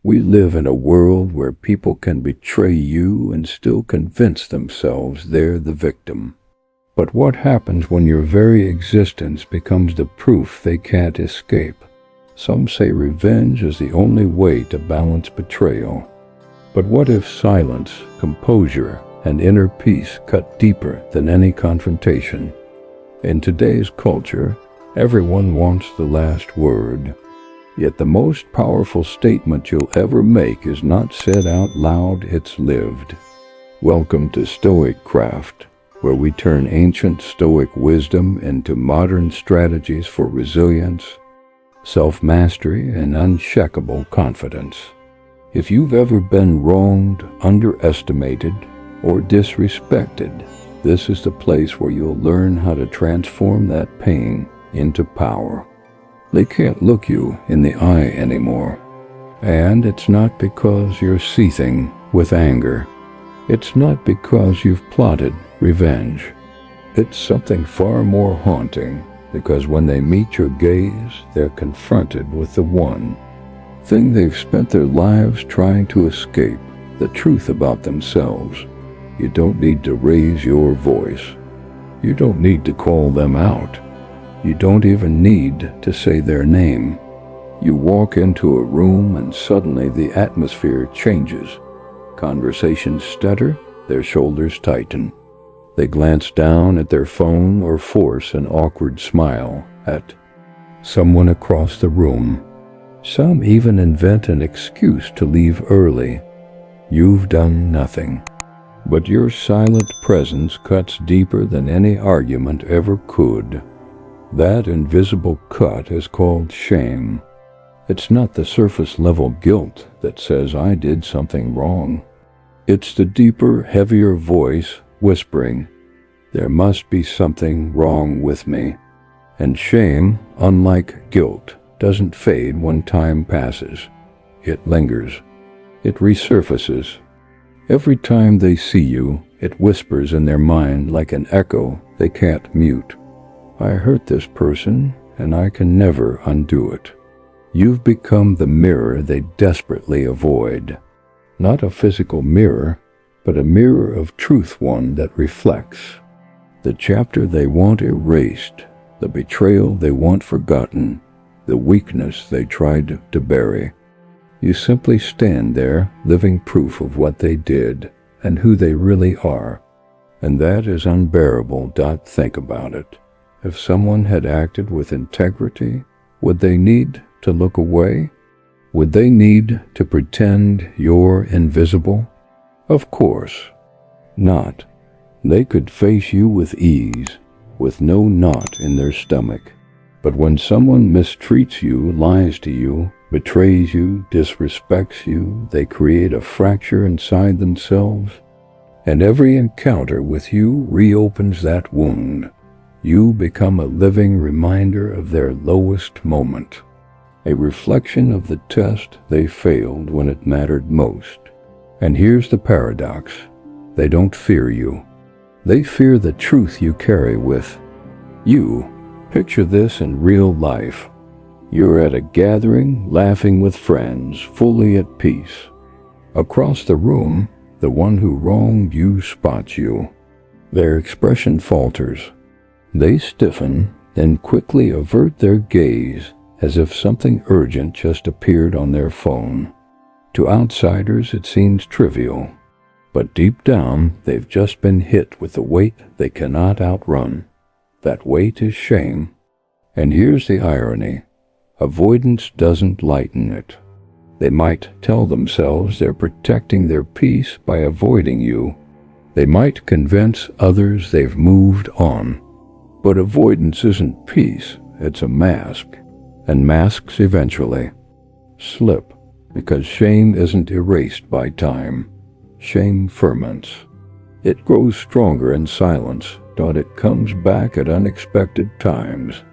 We live in a world where people can betray you and still convince themselves they're the victim. But what happens when your very existence becomes the proof they can't escape? Some say revenge is the only way to balance betrayal. But what if silence, composure, and inner peace cut deeper than any confrontation? In today's culture, everyone wants the last word. Yet the most powerful statement you'll ever make is not said out loud, it's lived. Welcome to Stoic Craft, where we turn ancient Stoic wisdom into modern strategies for resilience, self-mastery, and unshakable confidence. If you've ever been wronged, underestimated, or disrespected, this is the place where you'll learn how to transform that pain into power. They can't look you in the eye anymore. And it's not because you're seething with anger. It's not because you've plotted revenge. It's something far more haunting, because when they meet your gaze, they're confronted with the one thing they've spent their lives trying to escape, the truth about themselves. You don't need to raise your voice. You don't need to call them out. You don't even need to say their name. You walk into a room and suddenly the atmosphere changes. Conversations stutter, their shoulders tighten. They glance down at their phone or force an awkward smile at someone across the room. Some even invent an excuse to leave early. You've done nothing. But your silent presence cuts deeper than any argument ever could. That invisible cut is called shame. It's not the surface-level guilt that says I did something wrong. It's the deeper, heavier voice whispering, there must be something wrong with me. And shame, unlike guilt, doesn't fade when time passes. It lingers. It resurfaces. Every time they see you, it whispers in their mind like an echo they can't mute. I hurt this person, and I can never undo it. You've become the mirror they desperately avoid. Not a physical mirror, but a mirror of truth, one that reflects the chapter they want erased, the betrayal they want forgotten, the weakness they tried to bury. You simply stand there, living proof of what they did and who they really are. And that is unbearable. Think about it. If someone had acted with integrity, would they need to look away? Would they need to pretend you're invisible? Of course not. They could face you with ease, with no knot in their stomach. But when someone mistreats you, lies to you, betrays you, disrespects you, they create a fracture inside themselves. And every encounter with you reopens that wound. You become a living reminder of their lowest moment, a reflection of the test they failed when it mattered most. And here's the paradox. They don't fear you. They fear the truth you carry with you. Picture this in real life. You're at a gathering, laughing with friends, fully at peace. Across the room, the one who wronged you spots you. Their expression falters. They stiffen, then quickly avert their gaze as if something urgent just appeared on their phone. To outsiders, it seems trivial. But deep down, they've just been hit with the weight they cannot outrun. That weight is shame. And here's the irony. Avoidance doesn't lighten it. They might tell themselves they're protecting their peace by avoiding you. They might convince others they've moved on. But avoidance isn't peace, it's a mask. And masks eventually slip, because shame isn't erased by time. Shame ferments. It grows stronger in silence, but it comes back at unexpected times.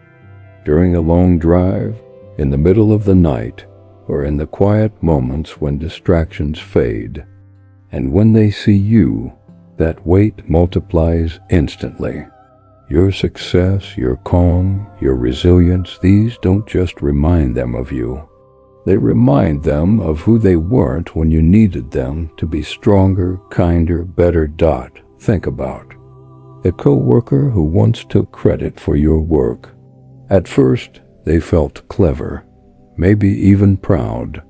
During a long drive, in the middle of the night, or in the quiet moments when distractions fade. And when they see you, that weight multiplies instantly. Your success, your calm, your resilience, these don't just remind them of you. They remind them of who they weren't when you needed them to be stronger, kinder, better. Think about a coworker who once took credit for your work. At first, they felt clever, maybe even proud.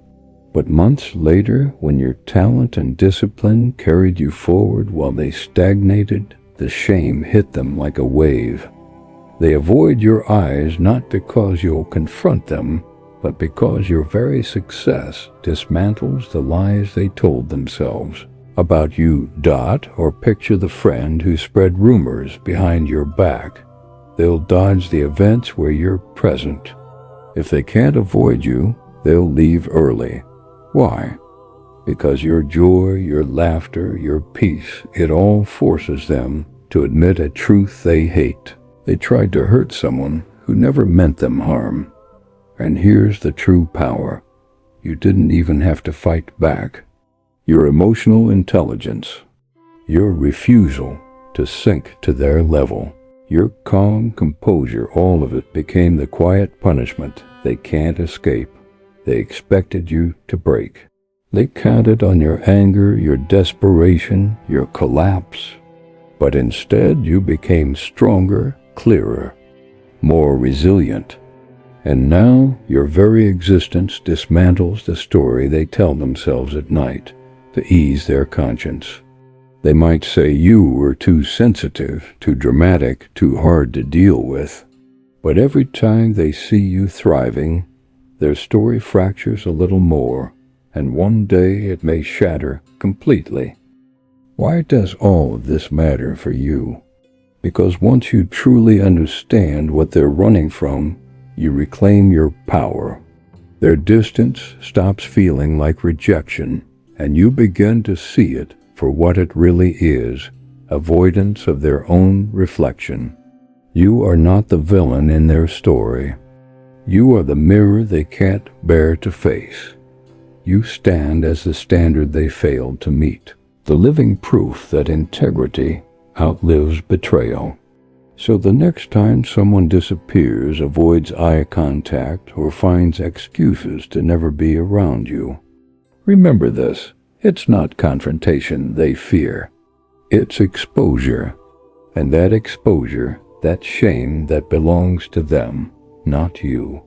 But months later, when your talent and discipline carried you forward while they stagnated, the shame hit them like a wave. They avoid your eyes not because you'll confront them, but because your very success dismantles the lies they told themselves about you. Or picture the friend who spread rumors behind your back. They'll dodge the events where you're present. If they can't avoid you, they'll leave early. Why? Because your joy, your laughter, your peace, it all forces them to admit a truth they hate. They tried to hurt someone who never meant them harm. And here's the true power. You didn't even have to fight back. Your emotional intelligence, your refusal to sink to their level, your calm composure, all of it became the quiet punishment they can't escape. They expected you to break. They counted on your anger, your desperation, your collapse. But instead you became stronger, clearer, more resilient. And now your very existence dismantles the story they tell themselves at night to ease their conscience. They might say you were too sensitive, too dramatic, too hard to deal with. But every time they see you thriving, their story fractures a little more, and one day it may shatter completely. Why does all of this matter for you? Because once you truly understand what they're running from, you reclaim your power. Their distance stops feeling like rejection, and you begin to see it for what it really is, avoidance of their own reflection. You are not the villain in their story. You are the mirror they can't bear to face. You stand as the standard they failed to meet, the living proof that integrity outlives betrayal. So the next time someone disappears, avoids eye contact, or finds excuses to never be around you, remember this: it's not confrontation they fear. It's exposure. And that exposure, that shame, that belongs to them, not you.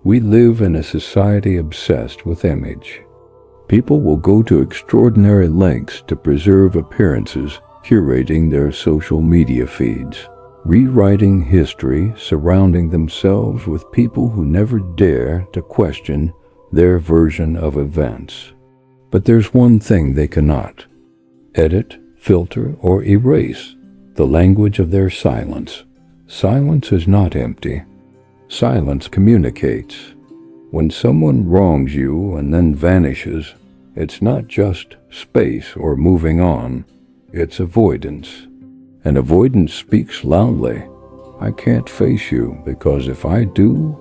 We live in a society obsessed with image. People will go to extraordinary lengths to preserve appearances, curating their social media feeds, rewriting history, surrounding themselves with people who never dare to question their version of events. But there's one thing they cannot: edit, filter, or erase the language of their silence. Silence is not empty. Silence communicates. When someone wrongs you and then vanishes, it's not just space or moving on, it's avoidance. And avoidance speaks loudly. I can't face you because if I do,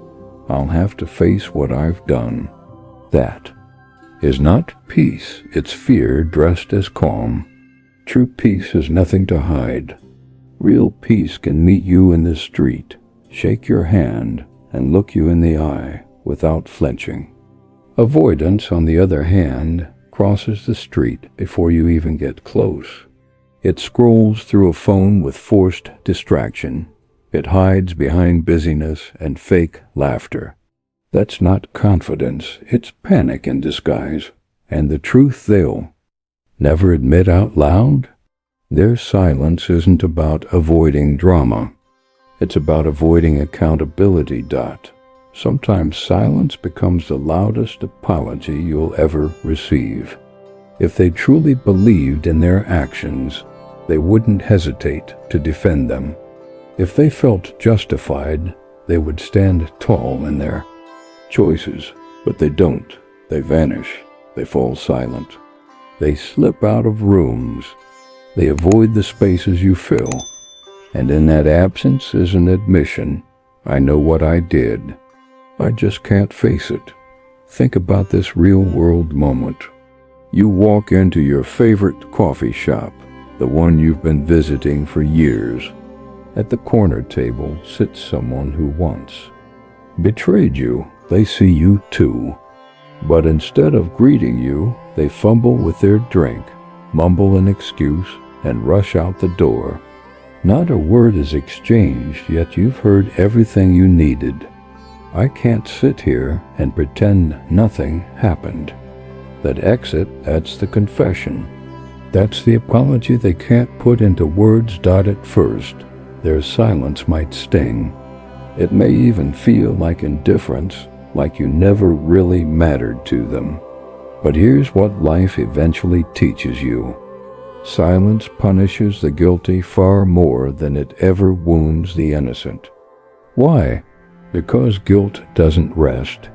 I'll have to face what I've done. That is not peace, it's fear dressed as calm. True peace has nothing to hide. Real peace can meet you in the street, shake your hand, and look you in the eye without flinching. Avoidance, on the other hand, crosses the street before you even get close. It scrolls through a phone with forced distraction. It hides behind busyness and fake laughter. That's not confidence, it's panic in disguise. And the truth they'll never admit out loud? Their silence isn't about avoiding drama. It's about avoiding accountability. Sometimes silence becomes the loudest apology you'll ever receive. If they truly believed in their actions, they wouldn't hesitate to defend them. If they felt justified, they would stand tall in their choices. But they don't. They vanish. They fall silent. They slip out of rooms. They avoid the spaces you fill. And in that absence is an admission: I know what I did. I just can't face it. Think about this real-world moment. You walk into your favorite coffee shop, the one you've been visiting for years. At the corner table sits someone who once betrayed you. They see you too. But instead of greeting you, they fumble with their drink, mumble an excuse, and rush out the door. Not a word is exchanged, yet you've heard everything you needed. I can't sit here and pretend nothing happened. That exit, that's the confession. That's the apology they can't put into words. At first, their silence might sting. It may even feel like indifference, like you never really mattered to them. But here's what life eventually teaches you. Silence punishes the guilty far more than it ever wounds the innocent. Why? Because guilt doesn't rest.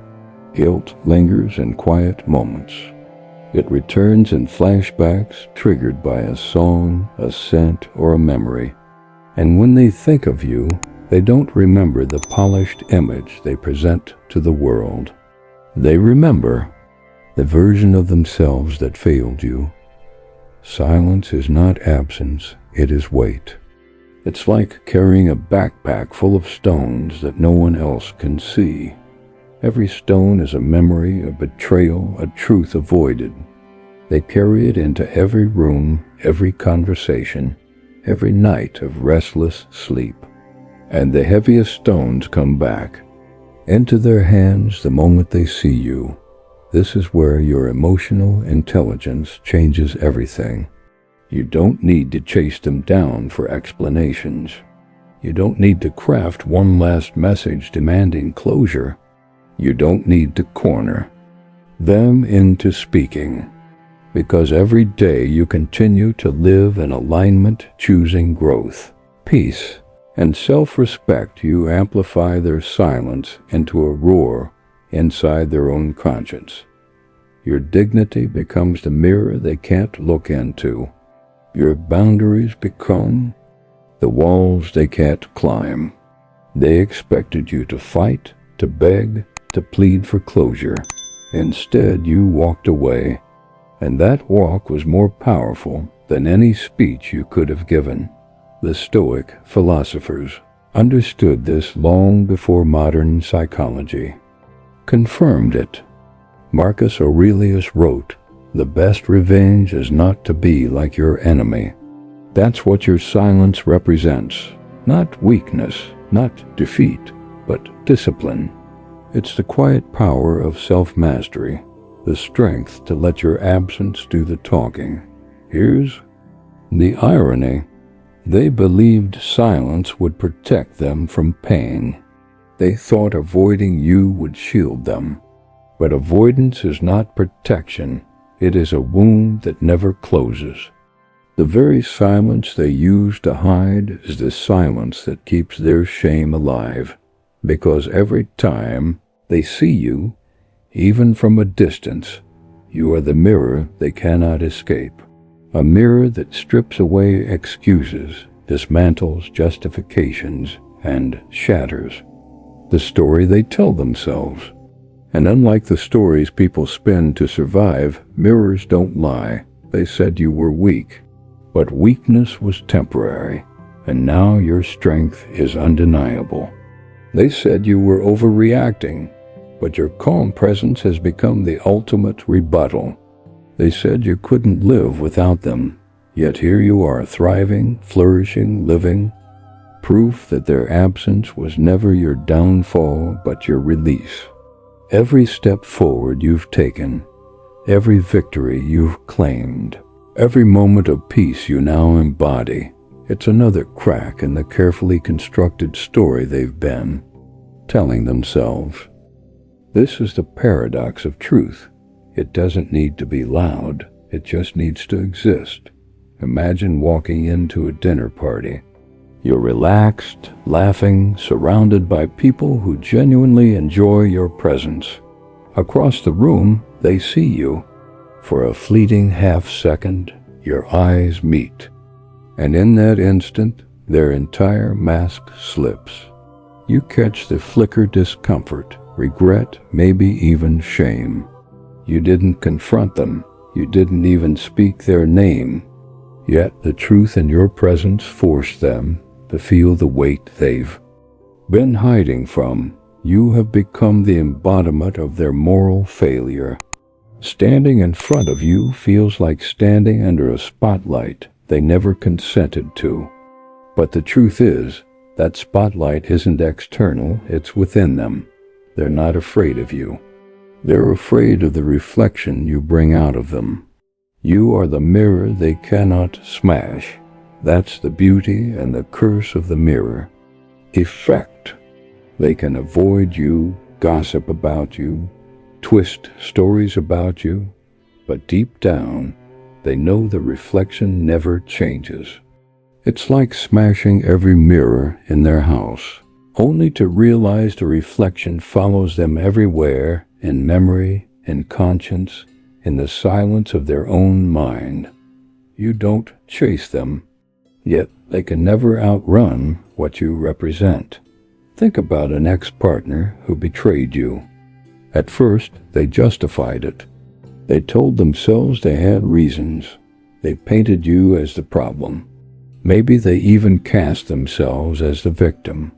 Guilt lingers in quiet moments. It returns in flashbacks triggered by a song, a scent, or a memory. And when they think of you, they don't remember the polished image they present to the world. They remember the version of themselves that failed you. Silence is not absence, it is weight. It's like carrying a backpack full of stones that no one else can see. Every stone is a memory, a betrayal, a truth avoided. They carry it into every room, every conversation, every night of restless sleep. And the heaviest stones come back into their hands the moment they see you. This is where your emotional intelligence changes everything. You don't need to chase them down for explanations. You don't need to craft one last message demanding closure. You don't need to corner them into speaking. Because every day you continue to live in alignment, choosing growth, peace, and self-respect, you amplify their silence into a roar inside their own conscience. Your dignity becomes the mirror they can't look into. Your boundaries become the walls they can't climb. They expected you to fight, to beg, to plead for closure. Instead, you walked away, and that walk was more powerful than any speech you could have given. The Stoic philosophers understood this long before modern psychology confirmed it. Marcus Aurelius wrote, "The best revenge is not to be like your enemy." That's what your silence represents. Not weakness, not defeat, but discipline. It's the quiet power of self-mastery, the strength to let your absence do the talking. Here's the irony. They believed silence would protect them from pain. They thought avoiding you would shield them. But avoidance is not protection. It is a wound that never closes. The very silence they use to hide is the silence that keeps their shame alive. Because every time they see you, even from a distance, you are the mirror they cannot escape. A mirror that strips away excuses, dismantles justifications, and shatters the story they tell themselves. And unlike the stories people spin to survive, mirrors don't lie. They said you were weak, but weakness was temporary, and now your strength is undeniable. They said you were overreacting, but your calm presence has become the ultimate rebuttal. They said you couldn't live without them, yet here you are thriving, flourishing, living, proof that their absence was never your downfall but your release. Every step forward you've taken, every victory you've claimed, every moment of peace you now embody, it's another crack in the carefully constructed story they've been telling themselves. This is the paradox of truth. It doesn't need to be loud, it just needs to exist. Imagine walking into a dinner party. You're relaxed, laughing, surrounded by people who genuinely enjoy your presence. Across the room, they see you. For a fleeting half-second, your eyes meet. And in that instant, their entire mask slips. You catch the flicker discomfort, regret, maybe even shame. You didn't confront them. You didn't even speak their name. Yet the truth in your presence forced them to feel the weight they've been hiding from. You have become the embodiment of their moral failure. Standing in front of you feels like standing under a spotlight they never consented to. But the truth is, that spotlight isn't external, it's within them. They're not afraid of you. They're afraid of the reflection you bring out of them. You are the mirror they cannot smash. That's the beauty and the curse of the mirror. Effect. They can avoid you, gossip about you, twist stories about you, but deep down, they know the reflection never changes. It's like smashing every mirror in their house, only to realize the reflection follows them everywhere, in memory, in conscience, in the silence of their own mind. You don't chase them, yet they can never outrun what you represent. Think about an ex-partner who betrayed you. At first, they justified it. They told themselves they had reasons. They painted you as the problem. Maybe they even cast themselves as the victim.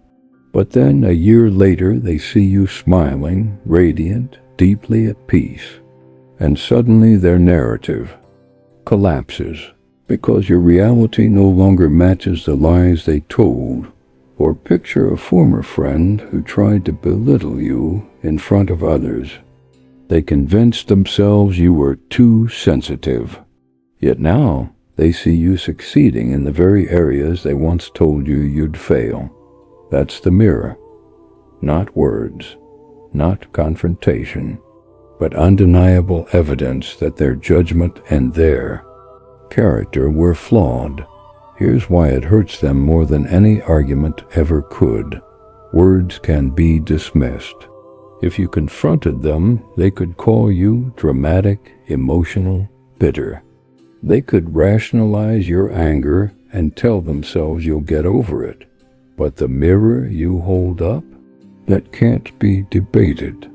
But then, a year later, they see you smiling, radiant, deeply at peace. And suddenly their narrative collapses because your reality no longer matches the lies they told. Or picture a former friend who tried to belittle you in front of others. They convinced themselves you were too sensitive. Yet now, they see you succeeding in the very areas they once told you you'd fail. That's the mirror. Not words, not confrontation, but undeniable evidence that their judgment and their character were flawed. Here's why it hurts them more than any argument ever could. Words can be dismissed. If you confronted them, they could call you dramatic, emotional, bitter. They could rationalize your anger and tell themselves you'll get over it. But the mirror you hold up, that can't be debated.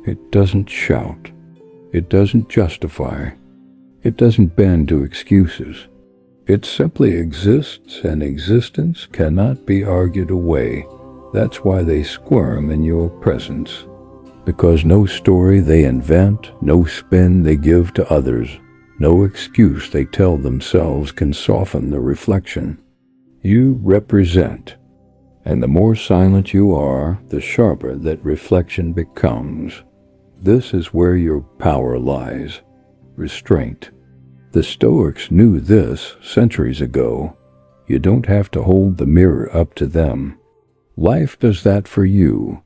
It doesn't shout. It doesn't justify. It doesn't bend to excuses. It simply exists, and existence cannot be argued away. That's why they squirm in your presence. Because no story they invent, no spin they give to others, no excuse they tell themselves can soften the reflection. You represent. And the more silent you are, the sharper that reflection becomes. This is where your power lies. Restraint. The Stoics knew this centuries ago. You don't have to hold the mirror up to them. Life does that for you.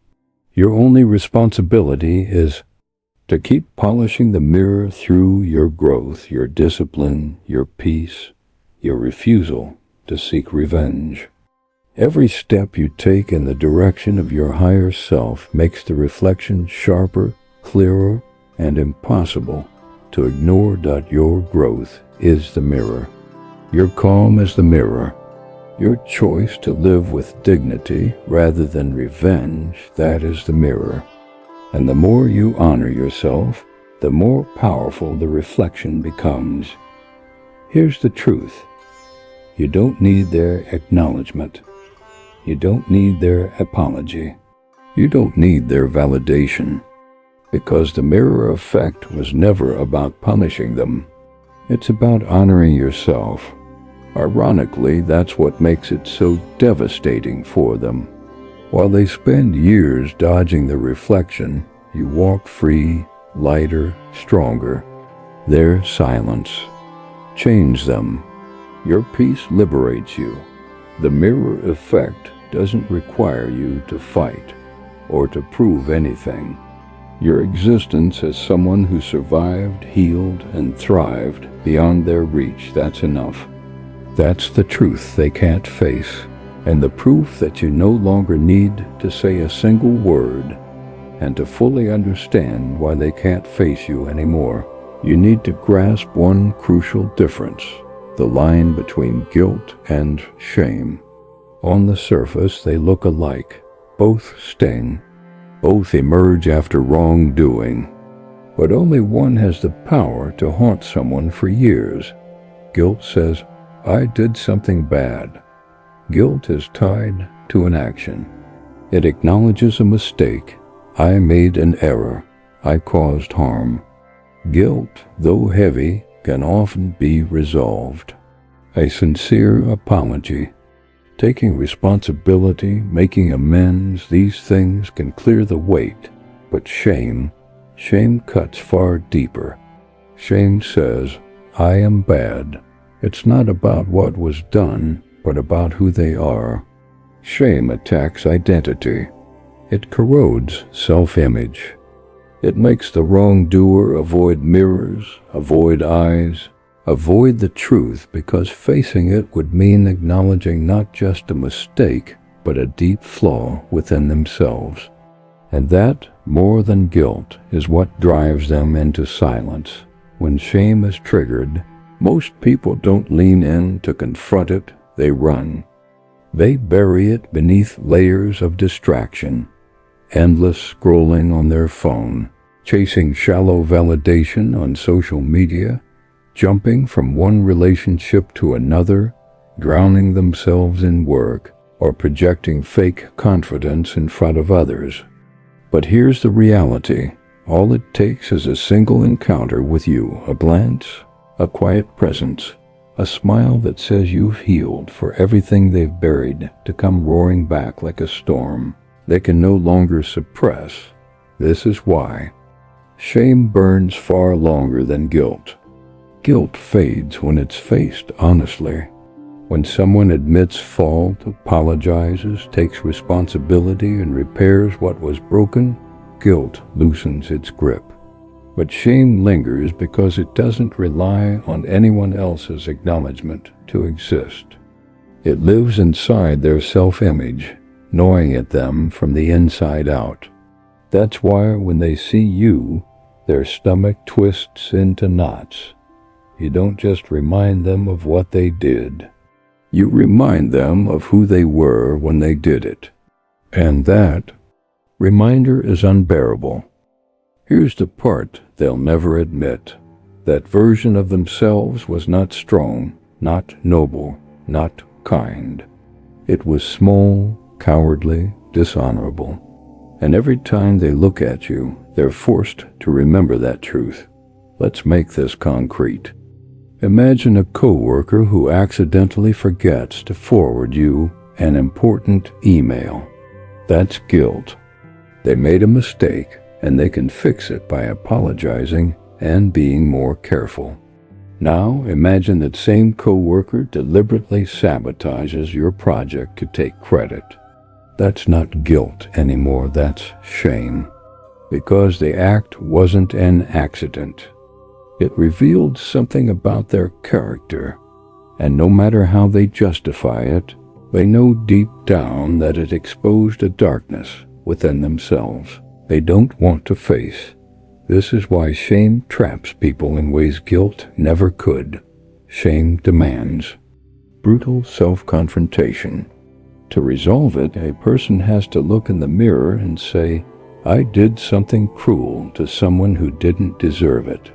Your only responsibility is to keep polishing the mirror through your growth, your discipline, your peace, your refusal to seek revenge. Every step you take in the direction of your higher self makes the reflection sharper, clearer, and impossible to ignore. Your growth is the mirror. Your calm is the mirror. Your choice to live with dignity rather than revenge, that is the mirror. And the more you honor yourself, the more powerful the reflection becomes. Here's the truth. You don't need their acknowledgement. You don't need their apology. You don't need their validation. Because the mirror effect was never about punishing them. It's about honoring yourself. Ironically, that's what makes it so devastating for them. While they spend years dodging the reflection, you walk free, lighter, stronger. Their silence changes them. Your peace liberates you. The mirror effect doesn't require you to fight or to prove anything. Your existence as someone who survived, healed, and thrived beyond their reach, that's enough. That's the truth they can't face, and the proof that you no longer need to say a single word, and to fully understand why they can't face you anymore. You need to grasp one crucial difference, the line between guilt and shame. On the surface, they look alike. Both sting. Both emerge after wrongdoing. But only one has the power to haunt someone for years. Guilt says, I did something bad. Guilt is tied to an action. It acknowledges a mistake. I made an error. I caused harm. Guilt, though heavy, can often be resolved. A sincere apology, taking responsibility, making amends, these things can clear the weight. But shame cuts far deeper. Shame says, I am bad. It's not about what was done, but about who they are. Shame attacks identity. It corrodes self-image. It makes the wrongdoer avoid mirrors, avoid eyes, avoid the truth, because facing it would mean acknowledging not just a mistake, but a deep flaw within themselves. And that, more than guilt, is what drives them into silence. When shame is triggered, most people don't lean in to confront it, they run. They bury it beneath layers of distraction, endless scrolling on their phone, chasing shallow validation on social media, jumping from one relationship to another, drowning themselves in work, or projecting fake confidence in front of others. But here's the reality. All it takes is a single encounter with you, a glance, a quiet presence, a smile that says you've healed, for everything they've buried to come roaring back like a storm they can no longer suppress. This is why shame burns far longer than guilt. Guilt fades when it's faced honestly. When someone admits fault, apologizes, takes responsibility, and repairs what was broken, guilt loosens its grip. But shame lingers because it doesn't rely on anyone else's acknowledgement to exist. It lives inside their self-image, gnawing at them from the inside out. That's why when they see you, their stomach twists into knots. You don't just remind them of what they did. You remind them of who they were when they did it. And that reminder is unbearable. Here's the part they'll never admit. That version of themselves was not strong, not noble, not kind. It was small, cowardly, dishonorable. And every time they look at you, they're forced to remember that truth. Let's make this concrete. Imagine a coworker who accidentally forgets to forward you an important email. That's guilt. They made a mistake, and they can fix it by apologizing and being more careful. Now imagine that same coworker deliberately sabotages your project to take credit. That's not guilt anymore, that's shame. Because the act wasn't an accident. It revealed something about their character, and no matter how they justify it, they know deep down that it exposed a darkness within themselves they don't want to face. This is why shame traps people in ways guilt never could. Shame demands brutal self-confrontation. To resolve it, a person has to look in the mirror and say, I did something cruel to someone who didn't deserve it.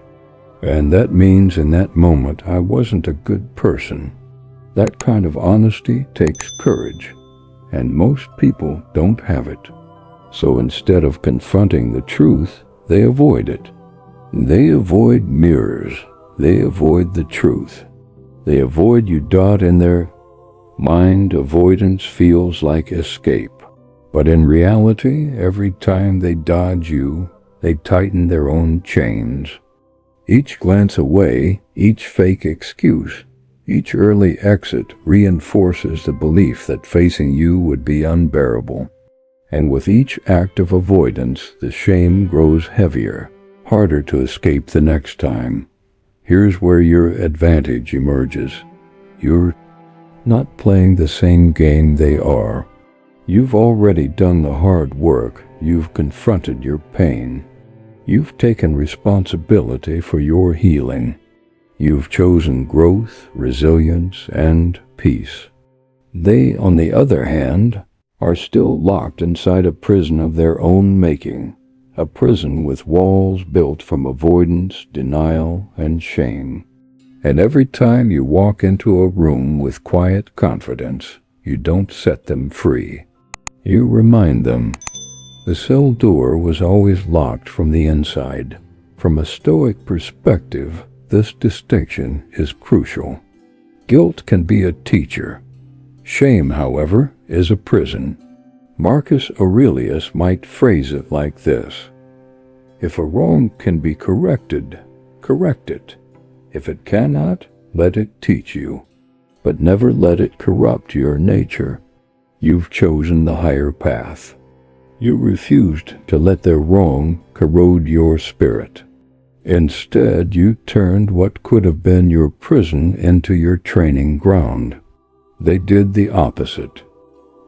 And that means in that moment I wasn't a good person. That kind of honesty takes courage, and most people don't have it. So instead of confronting the truth, they avoid it. They avoid mirrors. They avoid the truth. They avoid you. In their mind, avoidance feels like escape. But in reality, every time they dodge you, they tighten their own chains. Each glance away, each fake excuse, each early exit reinforces the belief that facing you would be unbearable. And with each act of avoidance, the shame grows heavier, harder to escape the next time. Here's where your advantage emerges. You're not playing the same game they are. You've already done the hard work. You've confronted your pain. You've taken responsibility for your healing. You've chosen growth, resilience, and peace. They, on the other hand, are still locked inside a prison of their own making, a prison with walls built from avoidance, denial, and shame. And every time you walk into a room with quiet confidence, you don't set them free. You remind them. The cell door was always locked from the inside. From a Stoic perspective, this distinction is crucial. Guilt can be a teacher. Shame, however, is a prison. Marcus Aurelius might phrase it like this: if a wrong can be corrected, correct it. If it cannot, let it teach you. But never let it corrupt your nature. You've chosen the higher path. You refused to let their wrong corrode your spirit. Instead, you turned what could have been your prison into your training ground. They did the opposite.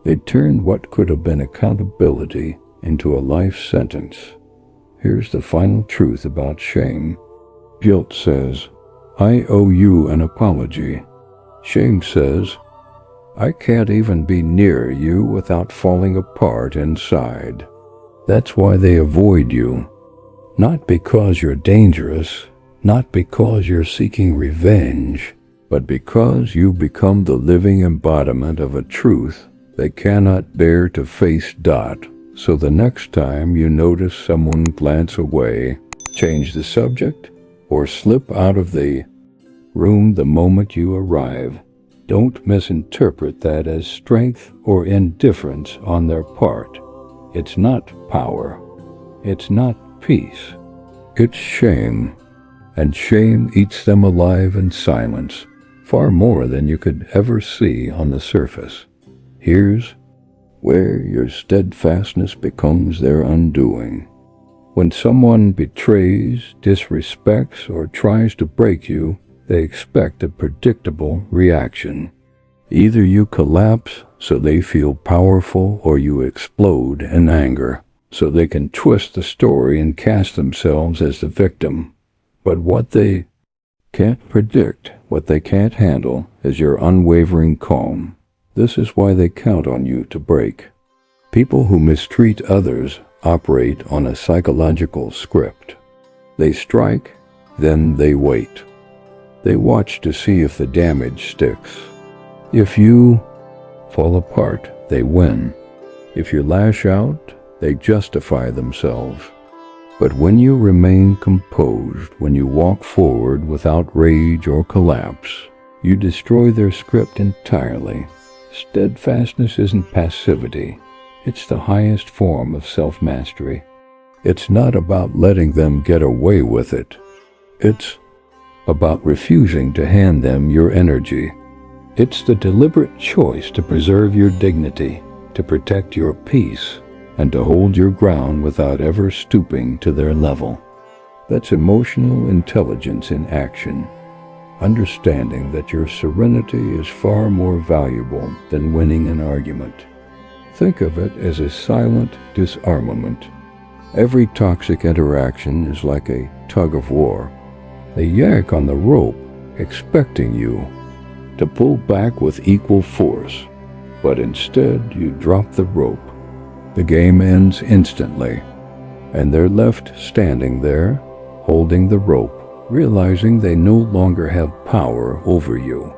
They turned what could have been accountability into a life sentence. Here's the final truth about shame. Guilt says, I owe you an apology. Shame says, I can't even be near you without falling apart inside. That's why they avoid you. Not because you're dangerous, not because you're seeking revenge, but because you become the living embodiment of a truth they cannot bear to face. So the next time you notice someone glance away, change the subject, or slip out of the room the moment you arrive, don't misinterpret that as strength or indifference on their part. It's not power. It's not peace. It's shame. And shame eats them alive in silence, far more than you could ever see on the surface. Here's where your steadfastness becomes their undoing. When someone betrays, disrespects, or tries to break you, they expect a predictable reaction. Either you collapse so they feel powerful, or you explode in anger so they can twist the story and cast themselves as the victim. But what they can't predict, what they can't handle, is your unwavering calm. This is why they count on you to break. People who mistreat others operate on a psychological script. They strike, then they wait. They watch to see if the damage sticks. If you fall apart, they win. If you lash out, they justify themselves. But when you remain composed, when you walk forward without rage or collapse, you destroy their script entirely. Steadfastness isn't passivity. It's the highest form of self-mastery. It's not about letting them get away with it. It's about refusing to hand them your energy. It's the deliberate choice to preserve your dignity, to protect your peace, and to hold your ground without ever stooping to their level. That's emotional intelligence in action. Understanding that your serenity is far more valuable than winning an argument. Think of it as a silent disarmament. Every toxic interaction is like a tug of war. They yank on the rope, expecting you to pull back with equal force, but instead you drop the rope. The game ends instantly, and they're left standing there, holding the rope, realizing they no longer have power over you.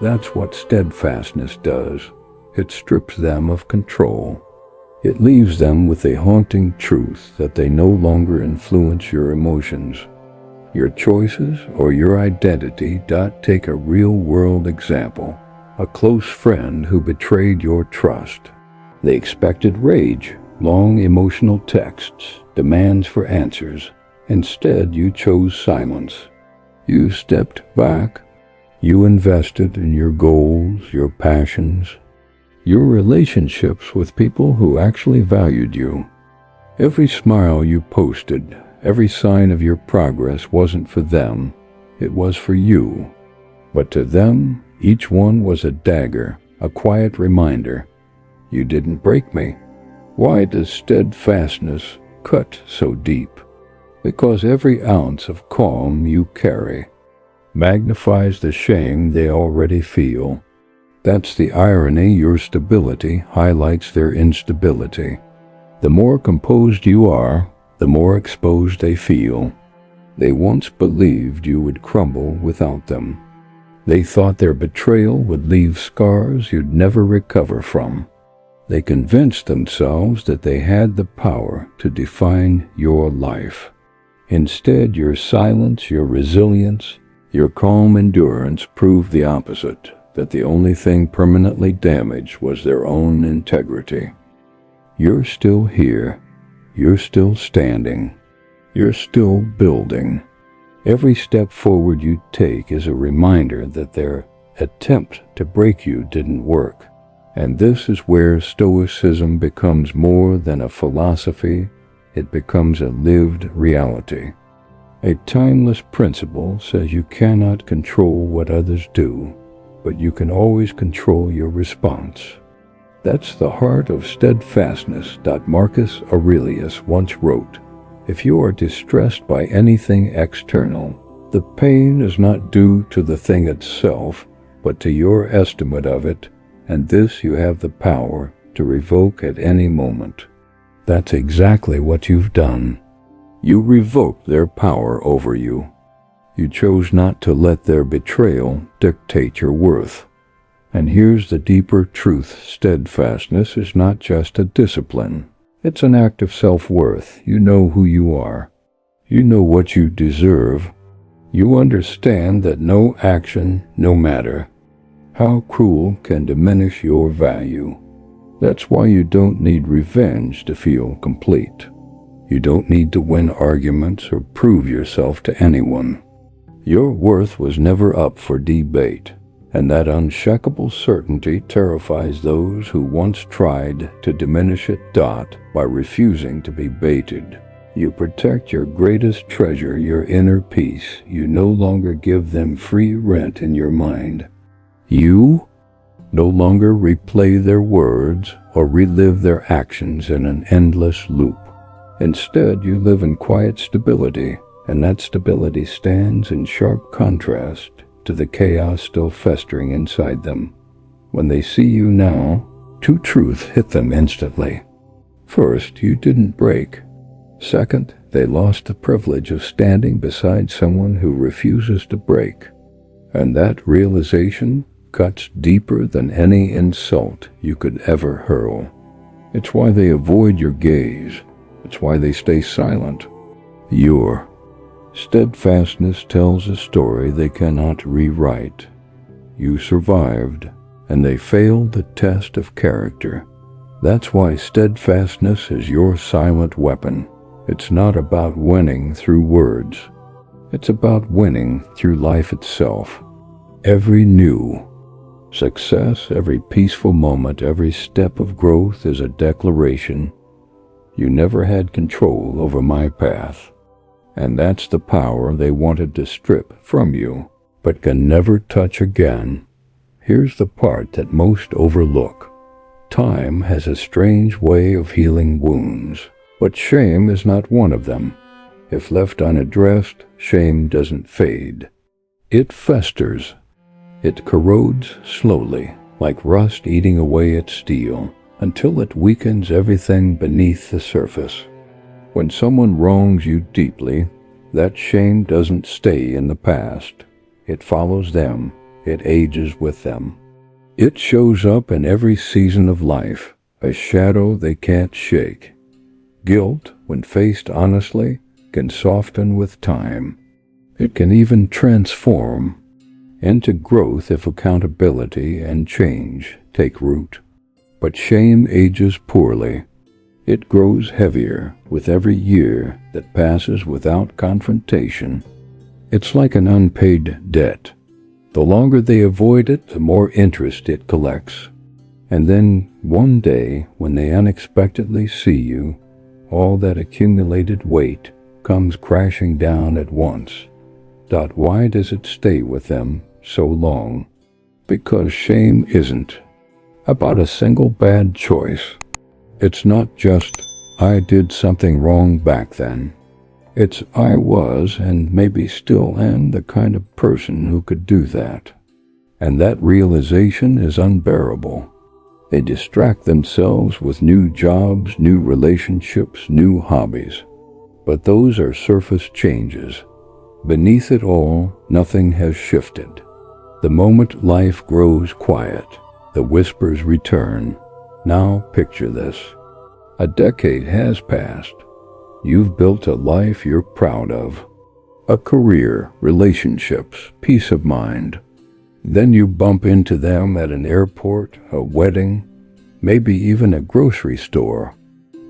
That's what steadfastness does. It strips them of control. It leaves them with a haunting truth that they no longer influence your emotions, your choices, or your identity. Take a real-world example. A close friend who betrayed your trust. They expected rage, long emotional texts, demands for answers. Instead, you chose silence. You stepped back. You invested in your goals, your passions, your relationships with people who actually valued you. Every smile you posted, every sign of your progress wasn't for them, it was for you. But to them, each one was a dagger, a quiet reminder. You didn't break me. Why does steadfastness cut so deep? Because every ounce of calm you carry magnifies the shame they already feel. That's the irony. Your stability highlights their instability. The more composed you are, the more exposed they feel. They once believed you would crumble without them. They thought their betrayal would leave scars you'd never recover from. They convinced themselves that they had the power to define your life. Instead, your silence, your resilience, your calm endurance proved the opposite, that the only thing permanently damaged was their own integrity. You're still here. You're still standing. You're still building. Every step forward you take is a reminder that their attempt to break you didn't work. And this is where Stoicism becomes more than a philosophy. It becomes a lived reality. A timeless principle says you cannot control what others do, but you can always control your response. That's the heart of steadfastness. Marcus Aurelius once wrote, "If you are distressed by anything external, the pain is not due to the thing itself, but to your estimate of it, and this you have the power to revoke at any moment." That's exactly what you've done. You revoked their power over you. You chose not to let their betrayal dictate your worth. And here's the deeper truth. Steadfastness is not just a discipline. It's an act of self-worth. You know who you are. You know what you deserve. You understand that no action, no matter how cruel, can diminish your value. That's why you don't need revenge to feel complete. You don't need to win arguments or prove yourself to anyone. Your worth was never up for debate, and that unshakable certainty terrifies those who once tried to diminish it. By refusing to be baited, you protect your greatest treasure, your inner peace. You no longer give them free rent in your mind. You no longer replay their words or relive their actions in an endless loop. Instead, you live in quiet stability, and that stability stands in sharp contrast to the chaos still festering inside them. When they see you now, two truths hit them instantly. First, you didn't break. Second, they lost the privilege of standing beside someone who refuses to break. And that realization cuts deeper than any insult you could ever hurl. It's why they avoid your gaze. It's why they stay silent. Your steadfastness tells a story they cannot rewrite. You survived, and they failed the test of character. That's why steadfastness is your silent weapon. It's not about winning through words. It's about winning through life itself. Every new success, every peaceful moment, every step of growth is a declaration. You never had control over my path. And that's the power they wanted to strip from you, but can never touch again. Here's the part that most overlook. Time has a strange way of healing wounds, but shame is not one of them. If left unaddressed, shame doesn't fade. It festers. It corrodes slowly, like rust eating away at steel, until it weakens everything beneath the surface. When someone wrongs you deeply, that shame doesn't stay in the past. It follows them. It ages with them. It shows up in every season of life, a shadow they can't shake. Guilt, when faced honestly, can soften with time. It can even transform into growth if accountability and change take root. But shame ages poorly. It grows heavier with every year that passes without confrontation. It's like an unpaid debt. The longer they avoid it, the more interest it collects. And then one day, when they unexpectedly see you, all that accumulated weight comes crashing down at once. Why does it stay with them so long? Because shame isn't about a single bad choice. It's not just, I did something wrong back then. It's, I was, and maybe still am, the kind of person who could do that. And that realization is unbearable. They distract themselves with new jobs, new relationships, new hobbies. But those are surface changes. Beneath it all, nothing has shifted. The moment life grows quiet, the whispers return. Now picture this. A decade has passed. You've built a life you're proud of. A career, relationships, peace of mind. Then you bump into them at an airport, a wedding, maybe even a grocery store.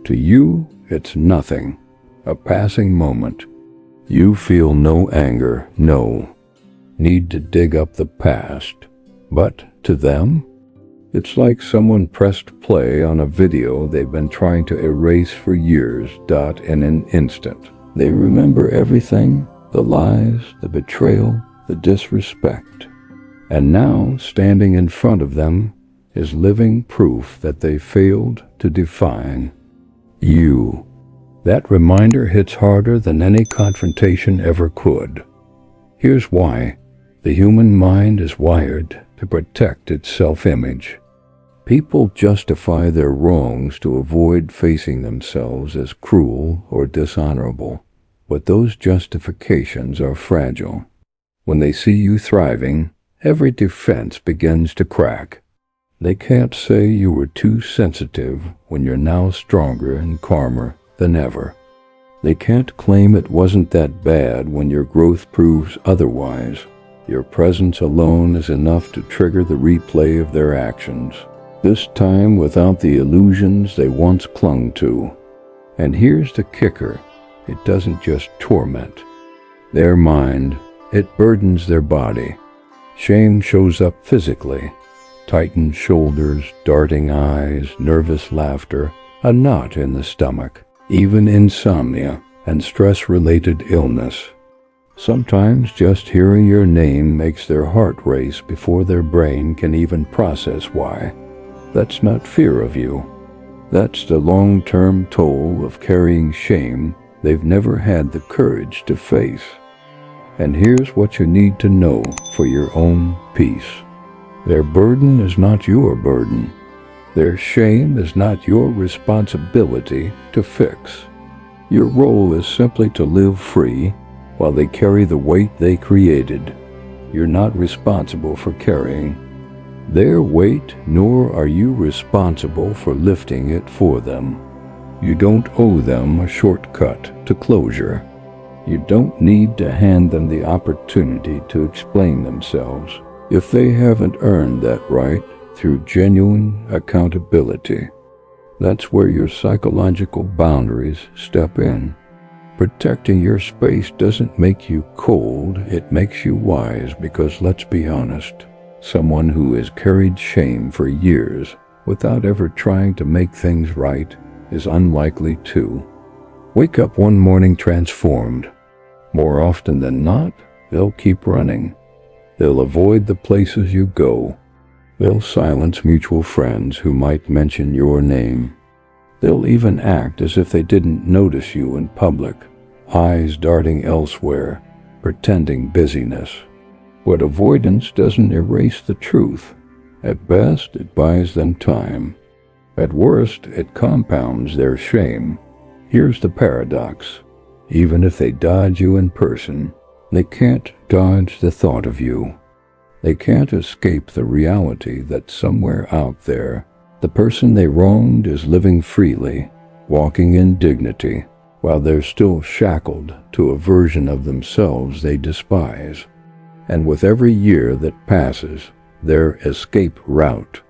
To you, it's nothing, a passing moment. You feel no anger, no need to dig up the past. But to them, it's like someone pressed play on a video they've been trying to erase for years, in an instant. They remember everything, the lies, the betrayal, the disrespect. And now, standing in front of them, is living proof that they failed to define you. That reminder hits harder than any confrontation ever could. Here's why. The human mind is wired to protect its self-image. People justify their wrongs to avoid facing themselves as cruel or dishonorable, but those justifications are fragile. When they see you thriving, every defense begins to crack. They can't say you were too sensitive when you're now stronger and calmer than ever. They can't claim it wasn't that bad when your growth proves otherwise. Your presence alone is enough to trigger the replay of their actions, this time without the illusions they once clung to. And here's the kicker. It doesn't just torment their mind, it burdens their body. Shame shows up physically. Tightened shoulders, darting eyes, nervous laughter, a knot in the stomach, even insomnia and stress-related illness. Sometimes just hearing your name makes their heart race before their brain can even process why. That's not fear of you. That's the long-term toll of carrying shame they've never had the courage to face. And here's what you need to know for your own peace. Their burden is not your burden. Their shame is not your responsibility to fix. Your role is simply to live free while they carry the weight they created. You're not responsible for carrying their weight, nor are you responsible for lifting it for them. You don't owe them a shortcut to closure. You don't need to hand them the opportunity to explain themselves if they haven't earned that right through genuine accountability. That's where your psychological boundaries step in. Protecting your space doesn't make you cold, it makes you wise because, let's be honest, someone who has carried shame for years without ever trying to make things right is unlikely to wake up one morning transformed. More often than not, they'll keep running. They'll avoid the places you go. They'll silence mutual friends who might mention your name. They'll even act as if they didn't notice you in public, eyes darting elsewhere, pretending busyness. But avoidance doesn't erase the truth. At best, it buys them time. At worst, it compounds their shame. Here's the paradox. Even if they dodge you in person, they can't dodge the thought of you. They can't escape the reality that somewhere out there, the person they wronged is living freely, walking in dignity, while they're still shackled to a version of themselves they despise. And with every year that passes, their escape route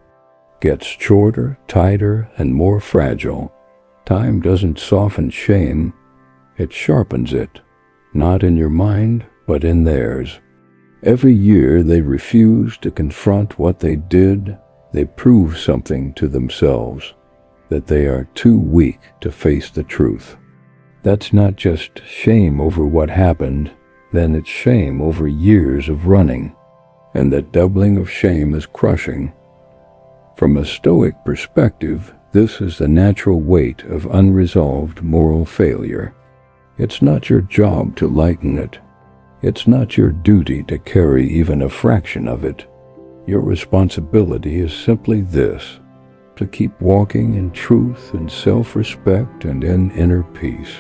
gets shorter, tighter, and more fragile. Time doesn't soften shame, it sharpens it, not in your mind, but in theirs. Every year they refuse to confront what they did, they prove something to themselves, that they are too weak to face the truth. That's not just shame over what happened, then it's shame over years of running, and that doubling of shame is crushing. From a Stoic perspective, this is the natural weight of unresolved moral failure. It's not your job to lighten it. It's not your duty to carry even a fraction of it. Your responsibility is simply this: to keep walking in truth and self-respect and in inner peace.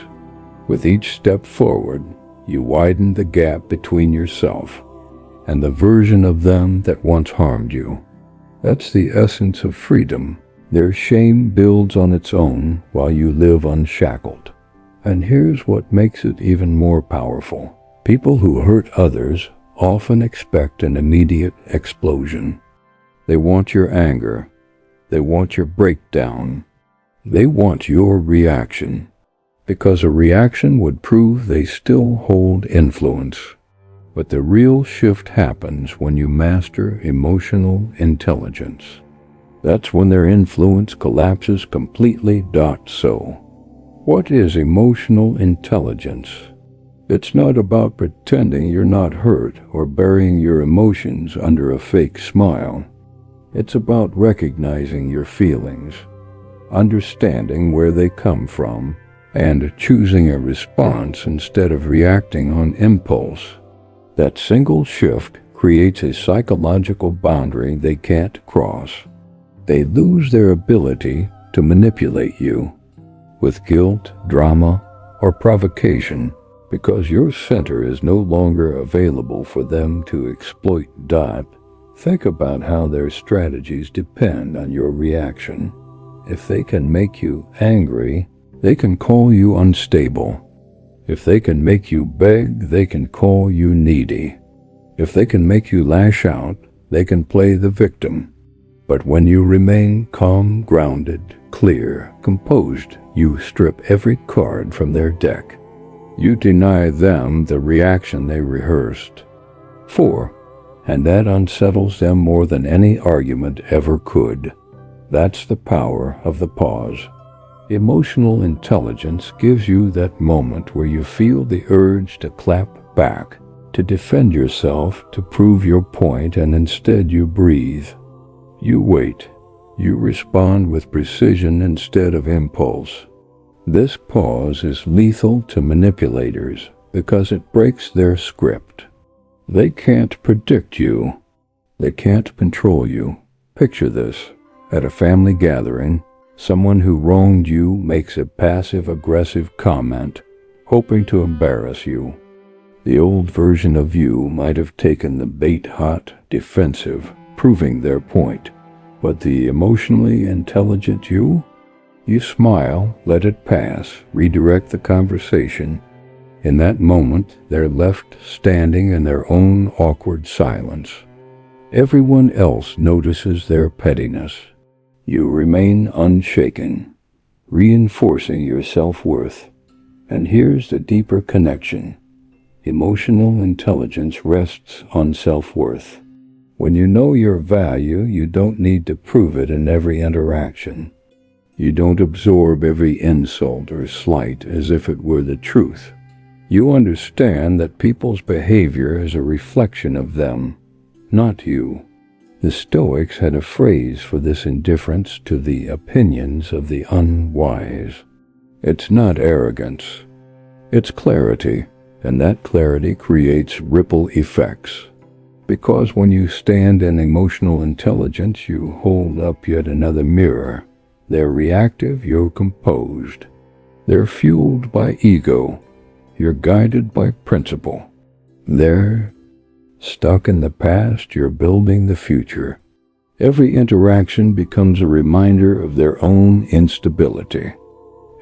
With each step forward, you widen the gap between yourself and the version of them that once harmed you. That's the essence of freedom, Their shame builds on its own while you live unshackled. And here's what makes it even more powerful. People who hurt others often expect an immediate explosion. They want your anger. They want your breakdown. They want your reaction, because a reaction would prove they still hold influence. But the real shift happens when you master emotional intelligence. That's when their influence collapses completely. So, what is emotional intelligence? It's not about pretending you're not hurt or burying your emotions under a fake smile. It's about recognizing your feelings, understanding where they come from, and choosing a response instead of reacting on impulse. That single shift creates a psychological boundary they can't cross. They lose their ability to manipulate you with guilt, drama, or provocation, because your center is no longer available for them to exploit. Think about how their strategies depend on your reaction. If they can make you angry, they can call you unstable. If they can make you beg, they can call you needy. If they can make you lash out, they can play the victim. But when you remain calm, grounded, clear, composed, you strip every card from their deck. You deny them the reaction they rehearsed. 4. And that unsettles them more than any argument ever could. That's the power of the pause. Emotional intelligence gives you that moment where you feel the urge to clap back, to defend yourself, to prove your point, and instead you breathe. You wait. You respond with precision instead of impulse. This pause is lethal to manipulators because it breaks their script. They can't predict you. They can't control you. Picture this. At a family gathering, someone who wronged you makes a passive-aggressive comment, hoping to embarrass you. The old version of you might have taken the bait hot, defensive, proving their point. But the emotionally intelligent you smile, let it pass, redirect the conversation. In that moment, they're left standing in their own awkward silence. Everyone else notices their pettiness. You remain unshaken, reinforcing your self-worth. And here's the deeper connection. Emotional intelligence rests on self-worth. When you know your value, you don't need to prove it in every interaction. You don't absorb every insult or slight as if it were the truth. You understand that people's behavior is a reflection of them, not you. The Stoics had a phrase for this indifference to the opinions of the unwise. It's not arrogance. It's clarity, and that clarity creates ripple effects. Because when you stand in emotional intelligence, you hold up yet another mirror. They're reactive, you're composed. They're fueled by ego. You're guided by principle. They're stuck in the past, you're building the future. Every interaction becomes a reminder of their own instability.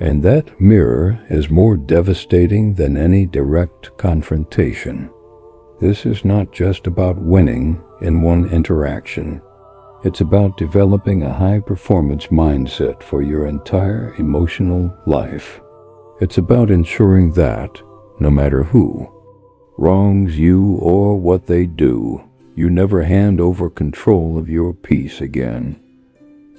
And that mirror is more devastating than any direct confrontation. This is not just about winning in one interaction. It's about developing a high-performance mindset for your entire emotional life. It's about ensuring that, no matter who wrongs you or what they do, you never hand over control of your peace again.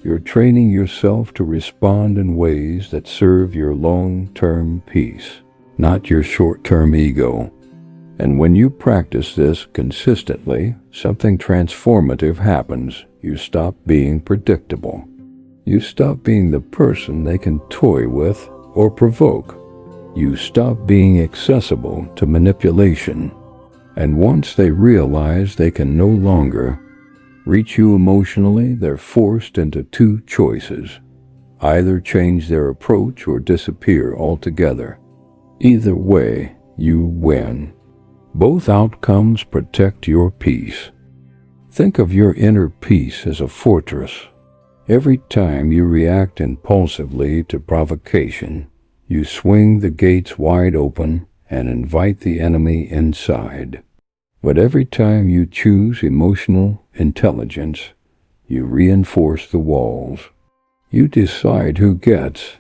You're training yourself to respond in ways that serve your long-term peace, not your short-term ego. And when you practice this consistently, something transformative happens. You stop being predictable. You stop being the person they can toy with or provoke. You stop being accessible to manipulation. And once they realize they can no longer reach you emotionally, they're forced into two choices. Either change their approach or disappear altogether. Either way, you win. Both outcomes protect your peace. Think of your inner peace as a fortress. Every time you react impulsively to provocation, you swing the gates wide open and invite the enemy inside. But every time you choose emotional intelligence, you reinforce the walls. You decide who gets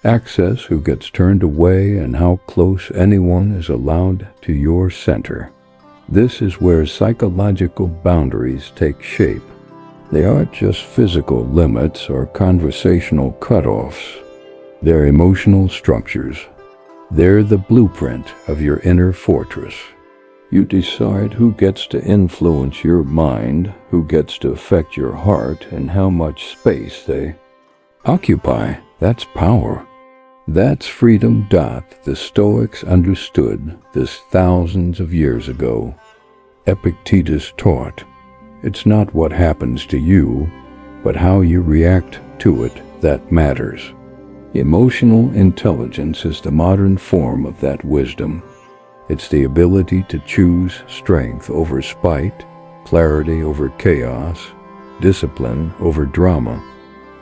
access, who gets turned away, and how close anyone is allowed to your center. This is where psychological boundaries take shape. They aren't just physical limits or conversational cutoffs. They're emotional structures. They're the blueprint of your inner fortress. You decide who gets to influence your mind, who gets to affect your heart, and how much space they occupy. That's power. That's freedom. The Stoics understood this thousands of years ago. Epictetus taught, it's not what happens to you, but how you react to it that matters. Emotional intelligence is the modern form of that wisdom. It's the ability to choose strength over spite, clarity over chaos, discipline over drama.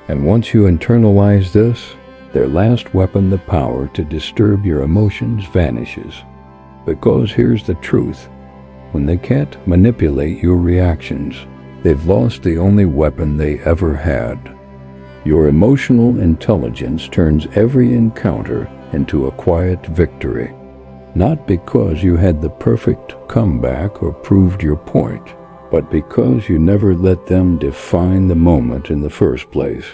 And once you internalize this, their last weapon, the power to disturb your emotions, vanishes. Because here's the truth. When they can't manipulate your reactions, they've lost the only weapon they ever had. Your emotional intelligence turns every encounter into a quiet victory. Not because you had the perfect comeback or proved your point, but because you never let them define the moment in the first place.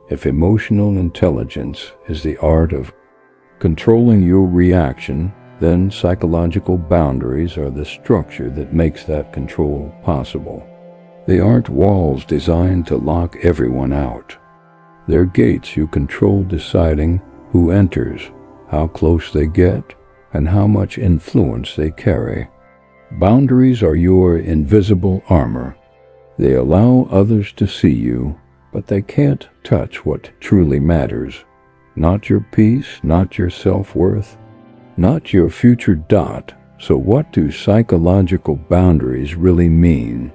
If emotional intelligence is the art of controlling your reaction, then psychological boundaries are the structure that makes that control possible. They aren't walls designed to lock everyone out. They're gates you control, deciding who enters, how close they get, and how much influence they carry. Boundaries are your invisible armor. They allow others to see you, but they can't touch what truly matters. Not your peace, not your self-worth, not your future. So what do psychological boundaries really mean?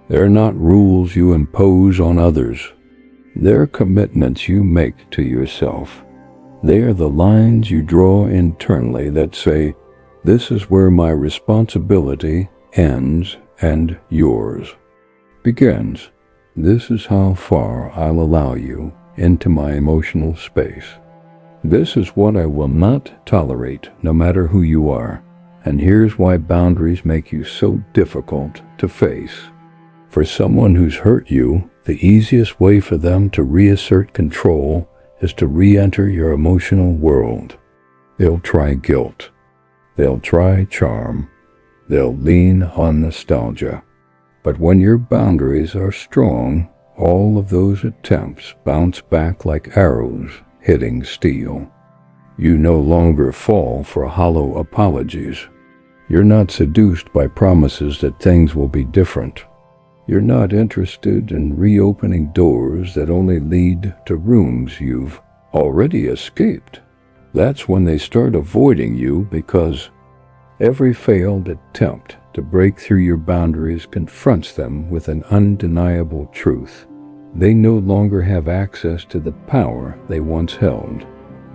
They're not rules you impose on others. They're commitments you make to yourself. They are the lines you draw internally that say, this is where my responsibility ends and yours begins. This is how far I'll allow you into my emotional space. This is what I will not tolerate, no matter who you are. And here's why boundaries make you so difficult to face. For someone who's hurt you, the easiest way for them to reassert control is to re-enter your emotional world. They'll try guilt. They'll try charm. They'll lean on nostalgia. But when your boundaries are strong, all of those attempts bounce back like arrows hitting steel. You no longer fall for hollow apologies. You're not seduced by promises that things will be different. You're not interested in reopening doors that only lead to rooms you've already escaped. That's when they start avoiding you, because every failed attempt to break through your boundaries confronts them with an undeniable truth. They no longer have access to the power they once held.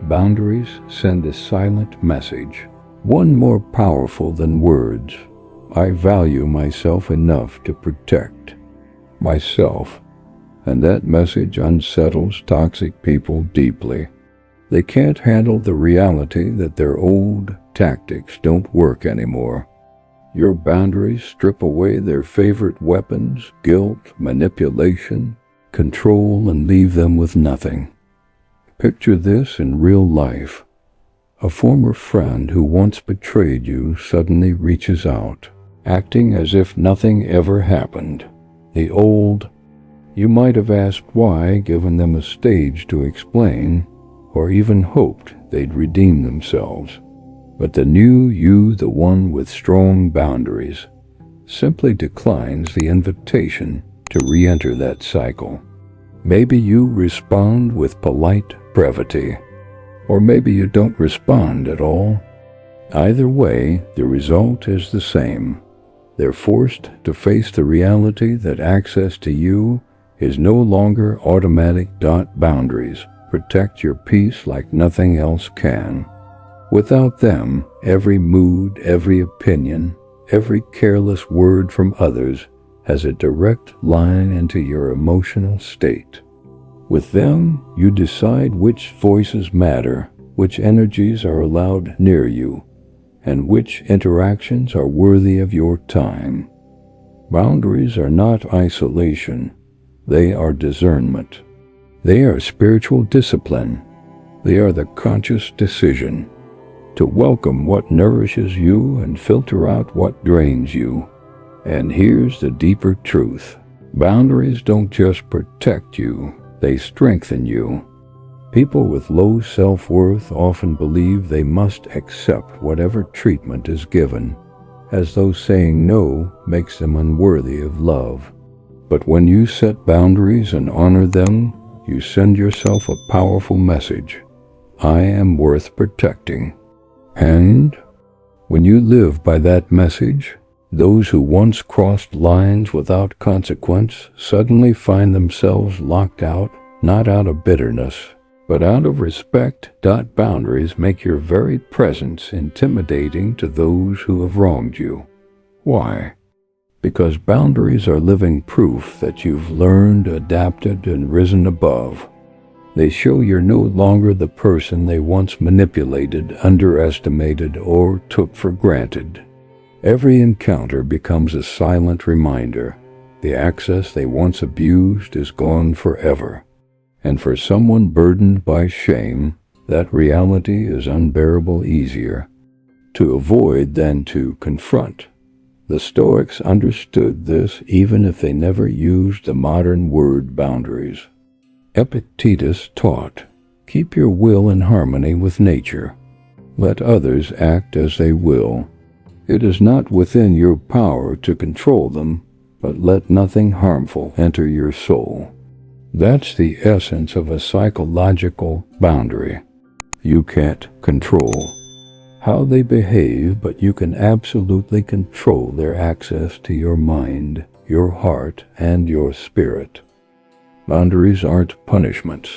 Boundaries send a silent message, one more powerful than words. I value myself enough to protect myself, and that message unsettles toxic people deeply. They can't handle the reality that their old tactics don't work anymore. Your boundaries strip away their favorite weapons, guilt, manipulation, control, and leave them with nothing. Picture this in real life. A former friend who once betrayed you suddenly reaches out, acting as if nothing ever happened. The old, you might have asked why, given them a stage to explain, or even hoped they'd redeem themselves. But the new you, the one with strong boundaries, simply declines the invitation to re-enter that cycle. Maybe you respond with polite brevity, or maybe you don't respond at all. Either way, the result is the same. They're forced to face the reality that access to you is no longer automatic. Boundaries protect your peace like nothing else can. Without them, every mood, every opinion, every careless word from others has a direct line into your emotional state. With them, you decide which voices matter, which energies are allowed near you, and which interactions are worthy of your time. Boundaries are not isolation. They are discernment. They are spiritual discipline. They are the conscious decision to welcome what nourishes you and filter out what drains you. And here's the deeper truth. Boundaries don't just protect you, they strengthen you. People with low self-worth often believe they must accept whatever treatment is given, as though saying no makes them unworthy of love. But when you set boundaries and honor them, you send yourself a powerful message. I am worth protecting. And when you live by that message, those who once crossed lines without consequence suddenly find themselves locked out, not out of bitterness, but out of respect. Boundaries make your very presence intimidating to those who have wronged you. Why? Because boundaries are living proof that you've learned, adapted, and risen above. They show you're no longer the person they once manipulated, underestimated, or took for granted. Every encounter becomes a silent reminder. The access they once abused is gone forever. And for someone burdened by shame, that reality is unbearable easier to avoid than to confront. The Stoics understood this even if they never used the modern word boundaries. Epictetus taught, keep your will in harmony with nature. Let others act as they will. It is not within your power to control them, but let nothing harmful enter your soul. That's the essence of a psychological boundary. You can't control how they behave, but you can absolutely control their access to your mind, your heart, and your spirit. Boundaries aren't punishments.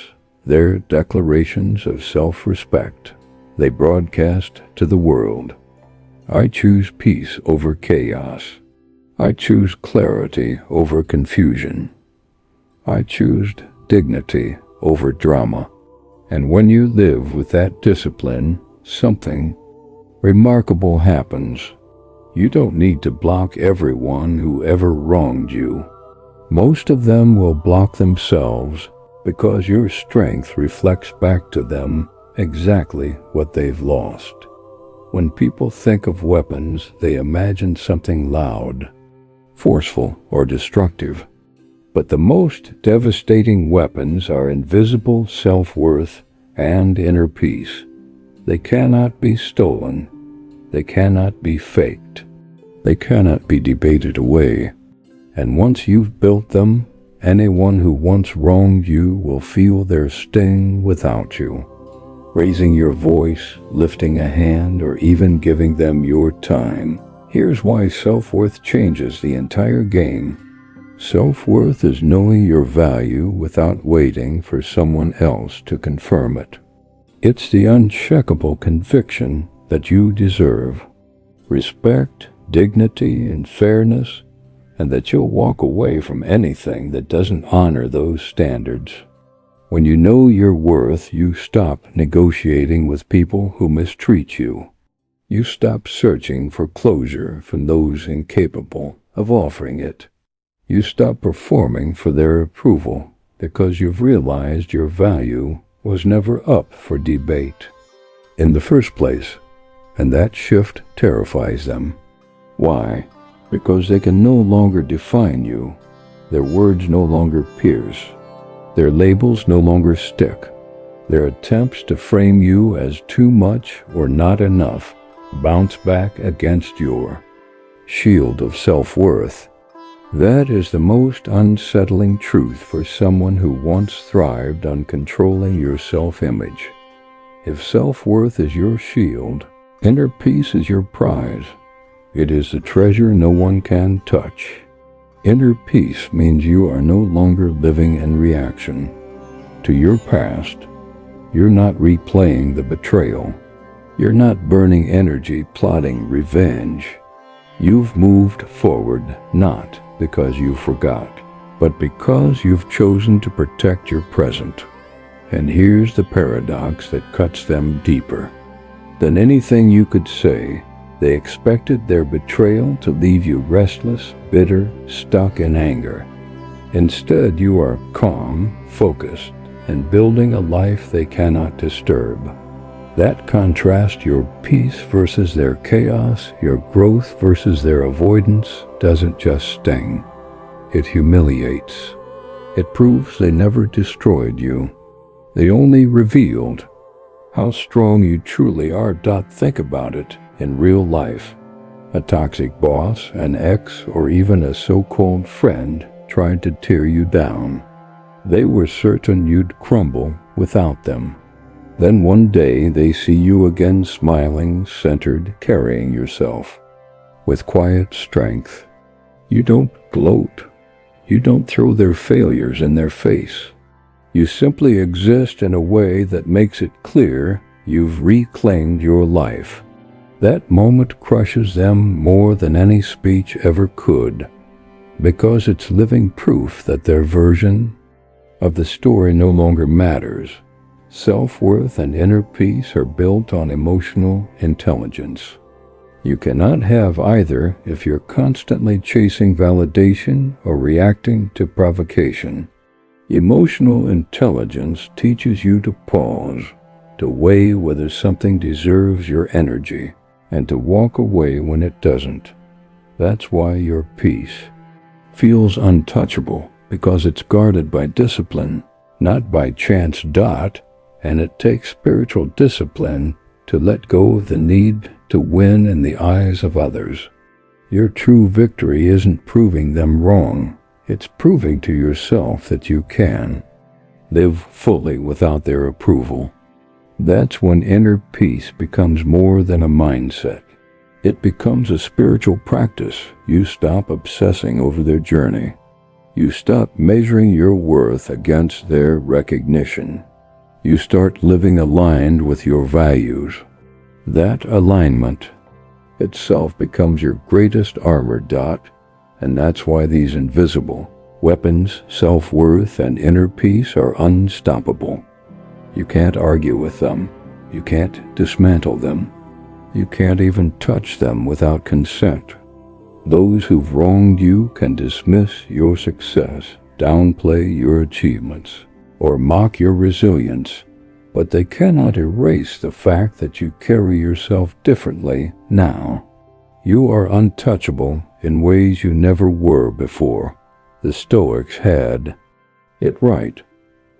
They're declarations of self-respect. They broadcast to the world. I choose peace over chaos. I choose clarity over confusion. I choose dignity over drama. And when you live with that discipline, something remarkable happens. You don't need to block everyone who ever wronged you. Most of them will block themselves because your strength reflects back to them exactly what they've lost. When people think of weapons, they imagine something loud, forceful, or destructive. But the most devastating weapons are invisible self-worth and inner peace. They cannot be stolen. They cannot be faked. They cannot be debated away. And once you've built them, anyone who once wronged you will feel their sting without you. Raising your voice, lifting a hand, or even giving them your time. Here's why self-worth changes the entire game. Self-worth is knowing your value without waiting for someone else to confirm it. It's the unshakable conviction that you deserve respect, dignity, and fairness, and that you'll walk away from anything that doesn't honor those standards. When you know your worth, you stop negotiating with people who mistreat you. You stop searching for closure from those incapable of offering it. You stop performing for their approval because you've realized your value was never up for debate in the first place, and that shift terrifies them. Why? Because they can no longer define you. Their words no longer pierce. Their labels no longer stick. Their attempts to frame you as too much or not enough bounce back against your shield of self-worth. That is the most unsettling truth for someone who once thrived on controlling your self-image. If self-worth is your shield, inner peace is your prize. It is the treasure no one can touch. Inner peace means you are no longer living in reaction to your past. You're not replaying the betrayal. You're not burning energy plotting revenge. You've moved forward not because you forgot, but because you've chosen to protect your present. And here's the paradox that cuts them deeper than anything you could say. They expected their betrayal to leave you restless, bitter, stuck in anger. Instead, you are calm, focused, and building a life they cannot disturb. That contrast, your peace versus their chaos, your growth versus their avoidance, doesn't just sting. It humiliates. It proves they never destroyed you. They only revealed how strong you truly are. Think about it. In real life, a toxic boss, an ex, or even a so-called friend tried to tear you down. They were certain you'd crumble without them. Then one day they see you again, smiling, centered, carrying yourself with quiet strength. You don't gloat. You don't throw their failures in their face. You simply exist in a way that makes it clear you've reclaimed your life. That moment crushes them more than any speech ever could, because it's living proof that their version of the story no longer matters. Self-worth and inner peace are built on emotional intelligence. You cannot have either if you're constantly chasing validation or reacting to provocation. Emotional intelligence teaches you to pause, to weigh whether something deserves your energy, and to walk away when it doesn't. That's why your peace feels untouchable, because it's guarded by discipline, not by chance. And it takes spiritual discipline to let go of the need to win in the eyes of others. Your true victory isn't proving them wrong. It's proving to yourself that you can live fully without their approval. That's when inner peace becomes more than a mindset. It becomes a spiritual practice. You stop obsessing over their journey. You stop measuring your worth against their recognition. You start living aligned with your values. That alignment itself becomes your greatest armor. And that's why these invisible weapons, self-worth and inner peace, are unstoppable. You can't argue with them. You can't dismantle them. You can't even touch them without consent. Those who've wronged you can dismiss your success, downplay your achievements, or mock your resilience, but they cannot erase the fact that you carry yourself differently now. You are untouchable in ways you never were before. The Stoics had it right.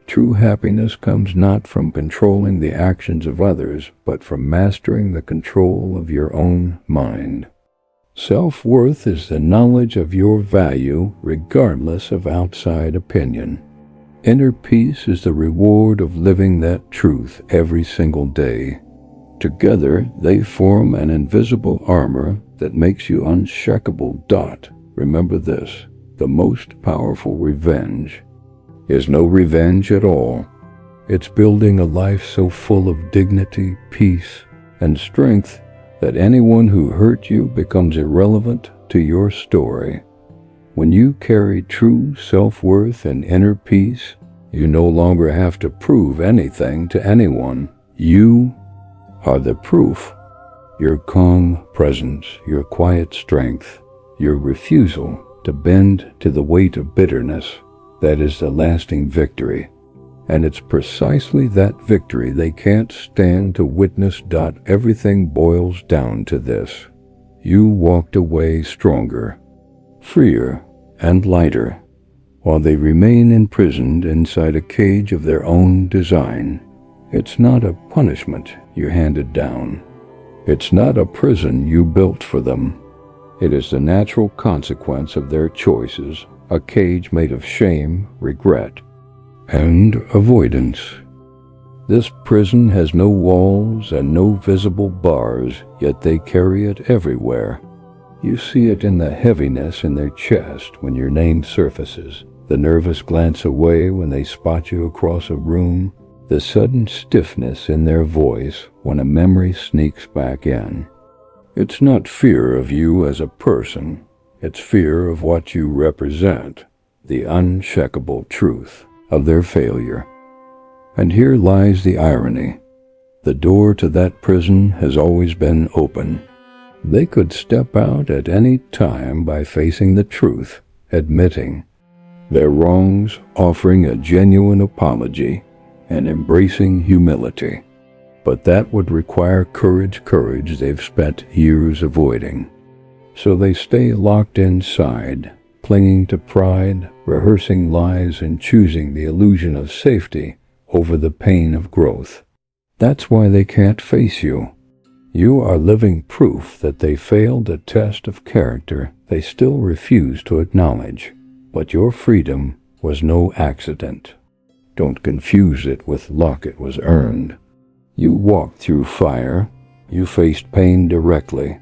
True happiness comes not from controlling the actions of others, but from mastering the control of your own mind. Self-worth is the knowledge of your value regardless of outside opinion. Inner peace is the reward of living that truth every single day. Together, they form an invisible armor that makes you unshakable. Remember this: the most powerful revenge is no revenge at all. It's building a life so full of dignity, peace, and strength that anyone who hurt you becomes irrelevant to your story. When you carry true self-worth and inner peace, you no longer have to prove anything to anyone. You are the proof. Your calm presence, your quiet strength, your refusal to bend to the weight of bitterness, that is the lasting victory. And it's precisely that victory they can't stand to witness. Everything boils down to this: you walked away stronger, freer, and lighter, while they remain imprisoned inside a cage of their own design. It's not a punishment you handed down. It's not a prison you built for them. It is the natural consequence of their choices, a cage made of shame, regret, and avoidance. This prison has no walls and no visible bars, yet they carry it everywhere. You see it in the heaviness in their chest when your name surfaces, the nervous glance away when they spot you across a room, the sudden stiffness in their voice when a memory sneaks back in. It's not fear of you as a person, it's fear of what you represent, the uncheckable truth of their failure. And here lies the irony. The door to that prison has always been open. They could step out at any time by facing the truth, admitting their wrongs, offering a genuine apology, and embracing humility. But that would require courage they've spent years avoiding. So they stay locked inside, clinging to pride, rehearsing lies, and choosing the illusion of safety over the pain of growth. That's why they can't face you. You are living proof that they failed a test of character they still refuse to acknowledge. But your freedom was no accident. Don't confuse it with luck it was earned. You walked through fire. You faced pain directly.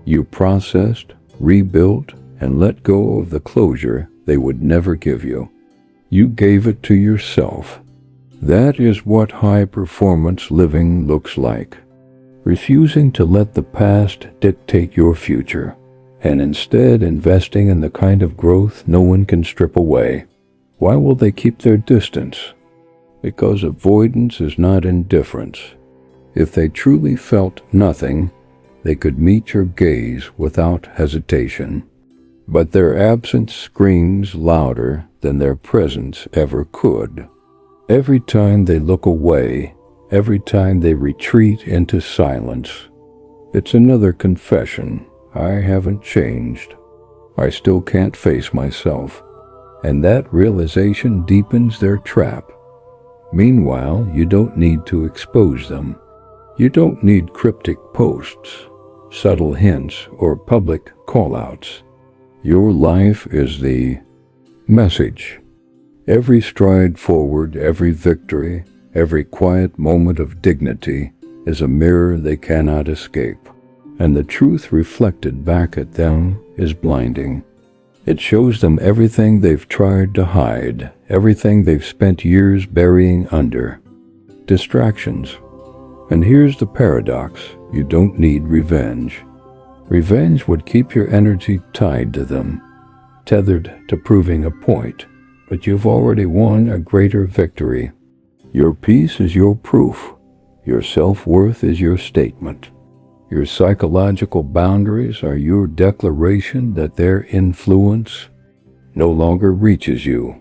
You processed, rebuilt, and let go of the closure they would never give you. You gave it to yourself. That is what high-performance living looks like. Refusing to let the past dictate your future, and instead investing in the kind of growth no one can strip away. Why will they keep their distance? Because avoidance is not indifference. If they truly felt nothing, they could meet your gaze without hesitation. But their absence screams louder than their presence ever could. Every time they look away, every time they retreat into silence, it's another confession. I haven't changed. I still can't face myself. And that realization deepens their trap. Meanwhile, you don't need to expose them. You don't need cryptic posts, subtle hints, or public call-outs. Your life is the message. Every stride forward, every victory, every quiet moment of dignity is a mirror they cannot escape. And the truth reflected back at them is blinding. It shows them everything they've tried to hide, everything they've spent years burying under. Distractions. And here's the paradox. You don't need revenge. Revenge would keep your energy tied to them, tethered to proving a point. But you've already won a greater victory. Your peace is your proof. Your self-worth is your statement. Your psychological boundaries are your declaration that their influence no longer reaches you.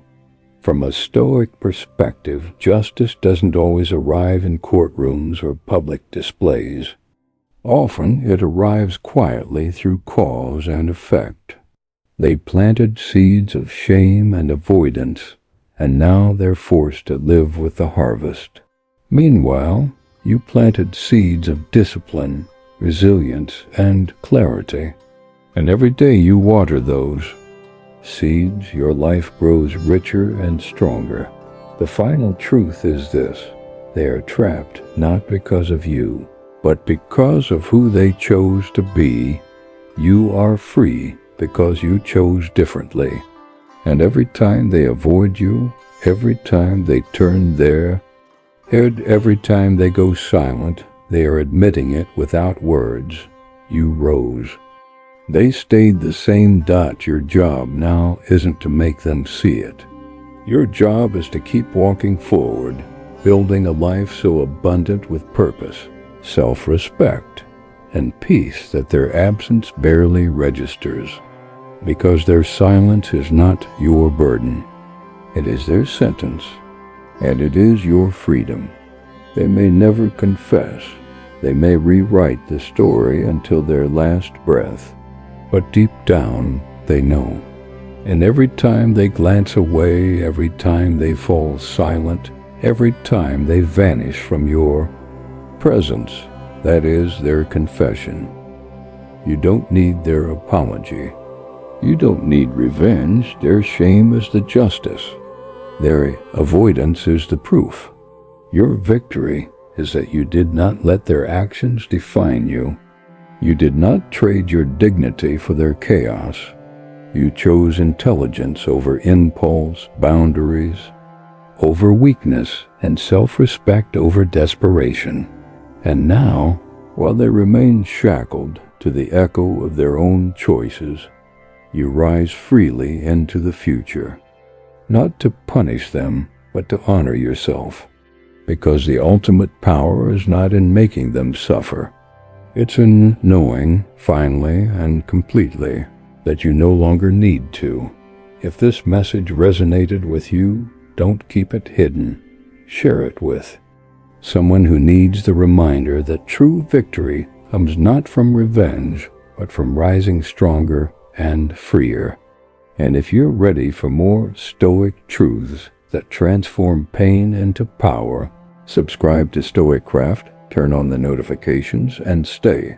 From a Stoic perspective, justice doesn't always arrive in courtrooms or public displays. Often it arrives quietly through cause and effect. They planted seeds of shame and avoidance, and now they're forced to live with the harvest. Meanwhile, you planted seeds of discipline, resilience, and clarity. And every day you water those seeds, your life grows richer and stronger. The final truth is this: they are trapped not because of you, but because of who they chose to be. You are free because you chose differently. And every time they avoid you, every time they turn their head, every time they go silent, they are admitting it without words. You rose. They stayed the same. Your job now isn't to make them see it. Your job is to keep walking forward, building a life so abundant with purpose, self-respect, and peace that their absence barely registers. Because their silence is not your burden. It is their sentence, and it is your freedom. They may never confess. They may rewrite the story until their last breath. But deep down, they know. And every time they glance away, every time they fall silent, every time they vanish from your presence, that is their confession. You don't need their apology. You don't need revenge. Their shame is the justice. Their avoidance is the proof. Your victory is that you did not let their actions define you. You did not trade your dignity for their chaos. You chose intelligence over impulse, boundaries over weakness, and self-respect over desperation. And now, while they remain shackled to the echo of their own choices, you rise freely into the future, not to punish them, but to honor yourself, because the ultimate power is not in making them suffer. It's in knowing, finally and completely, that you no longer need to. If this message resonated with you, don't keep it hidden. Share it with someone who needs the reminder that true victory comes not from revenge, but from rising stronger and freer. And if you're ready for more Stoic truths that transform pain into power, subscribe to Stoic Craft, turn on the notifications, and stay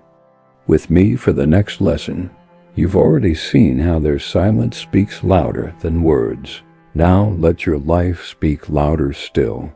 with me for the next lesson. You've already seen how their silence speaks louder than words. Now let your life speak louder still.